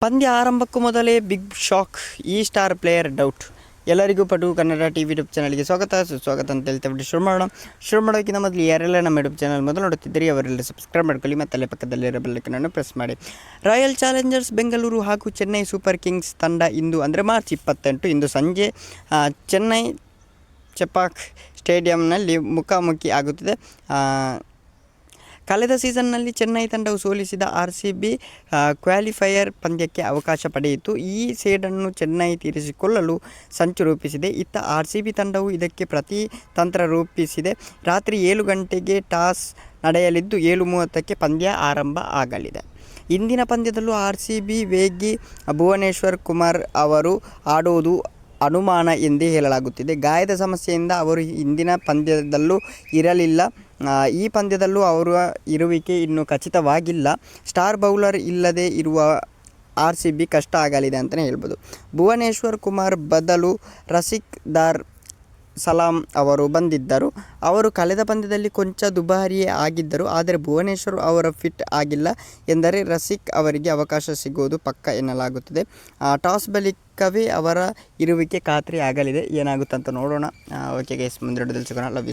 ಪಂದ್ಯ ಆರಂಭಕ್ಕೂ ಮೊದಲೇ ಬಿಗ್ ಶಾಕ್, ಈ ಸ್ಟಾರ್ ಪ್ಲೇಯರ್ ಡೌಟ್. ಎಲ್ಲರಿಗೂ ಪಟು ಕನ್ನಡ ಟಿವಿ ಯೂಟ್ಯೂಬ್ ಚಾನಲ್ಗೆ ಸುಸ್ವಾಗತ ಅಂತ ಹೇಳ್ತಾ ಶುರು ಮಾಡೋಕ್ಕಿಂತ ಮೊದಲು ಯಾರೆಲ್ಲ ನಮ್ಮ ಯೂಟ್ಯೂಬ್ ಚಾನಲ್ ಮೊದಲು ನೋಡುತ್ತಿದ್ದರೆ ಅವರೆಲ್ಲ ಸಬ್ಸ್ಕ್ರೈಬ್ ಮಾಡ್ಕೊಳ್ಳಿ ಮತ್ತು ಅಲ್ಲೇ ಪಕ್ಕದಲ್ಲಿರೋ ಬೆಲ್ ಐಕಾನ್ ಪ್ರೆಸ್ ಮಾಡಿ. ರಾಯಲ್ ಚಾಲೆಂಜರ್ಸ್ ಬೆಂಗಳೂರು ಹಾಗೂ ಚೆನ್ನೈ ಸೂಪರ್ ಕಿಂಗ್ಸ್ ತಂಡ ಇಂದು ಅಂದರೆ ಮಾರ್ಚ್ 28 ಇಂದು ಸಂಜೆ ಚೆನ್ನೈ ಚೆಪಾಕ್ ಸ್ಟೇಡಿಯಂನಲ್ಲಿ ಮುಖಾಮುಖಿ ಆಗುತ್ತಿದೆ. ಕಳೆದ ಸೀಸನ್ನಲ್ಲಿ ಚೆನ್ನೈ ತಂಡವು ಸೋಲಿಸಿದ RCB ಕ್ವಾಲಿಫೈಯರ್ ಪಂದ್ಯಕ್ಕೆ ಅವಕಾಶ ಪಡೆಯಿತು. ಈ ಸೇಡನ್ನು ಚೆನ್ನೈ ತೀರಿಸಿಕೊಳ್ಳಲು ಸಂಚು ರೂಪಿಸಿದೆ. ಇತ್ತ RCB ತಂಡವು ಇದಕ್ಕೆ ಪ್ರತಿ ತಂತ್ರ ರೂಪಿಸಿದೆ. ರಾತ್ರಿ 7 ಗಂಟೆಗೆ ಟಾಸ್ ನಡೆಯಲಿದ್ದು 7:30ಕ್ಕೆ ಪಂದ್ಯ ಆರಂಭ ಆಗಲಿದೆ. ಇಂದಿನ ಪಂದ್ಯದಲ್ಲೂ RCB ವೇಗಿ ಭುವನೇಶ್ವರ್ ಕುಮಾರ್ ಅವರು ಆಡುವುದು ಅನುಮಾನ ಎಂದೇ ಹೇಳಲಾಗುತ್ತಿದೆ. ಗಾಯದ ಸಮಸ್ಯೆಯಿಂದ ಅವರು ಇಂದಿನ ಪಂದ್ಯದಲ್ಲೂ ಇರಲಿಲ್ಲ. ಈ ಪಂದ್ಯದಲ್ಲೂ ಅವರ ಇರುವಿಕೆ ಇನ್ನೂ ಖಚಿತವಾಗಿಲ್ಲ. ಸ್ಟಾರ್ ಬೌಲರ್ ಇಲ್ಲದೆ ಇರುವ RCB ಕಷ್ಟ ಆಗಲಿದೆ ಅಂತಲೇ ಹೇಳ್ಬೋದು. ಭುವನೇಶ್ವರ್ ಕುಮಾರ್ ಬದಲು ರಸಿಕ್ ದಾರ್ ಸಲಾಂ ಅವರು ಬಂದಿದ್ದರು. ಅವರು ಕಳೆದ ಪಂದ್ಯದಲ್ಲಿ ಕೊಂಚ ದುಬಾರಿಯೇ ಆಗಿದ್ದರು. ಆದರೆ ಭುವನೇಶ್ವರ್ ಅವರ ಫಿಟ್ ಆಗಿಲ್ಲ ಎಂದರೆ ರಸಿಕ್ ಅವರಿಗೆ ಅವಕಾಶ ಸಿಗುವುದು ಪಕ್ಕ ಎನ್ನಲಾಗುತ್ತದೆ. ಟಾಸ್ ಬಳಿಕವೇ ಅವರ ಇರುವಿಕೆ ಖಾತ್ರಿ ಆಗಲಿದೆ. ಏನಾಗುತ್ತಂತ ನೋಡೋಣ. ಓಕೆ ಗೈಸ್, ಮುಂದೆ ಸಿಗೋಣ. Love you.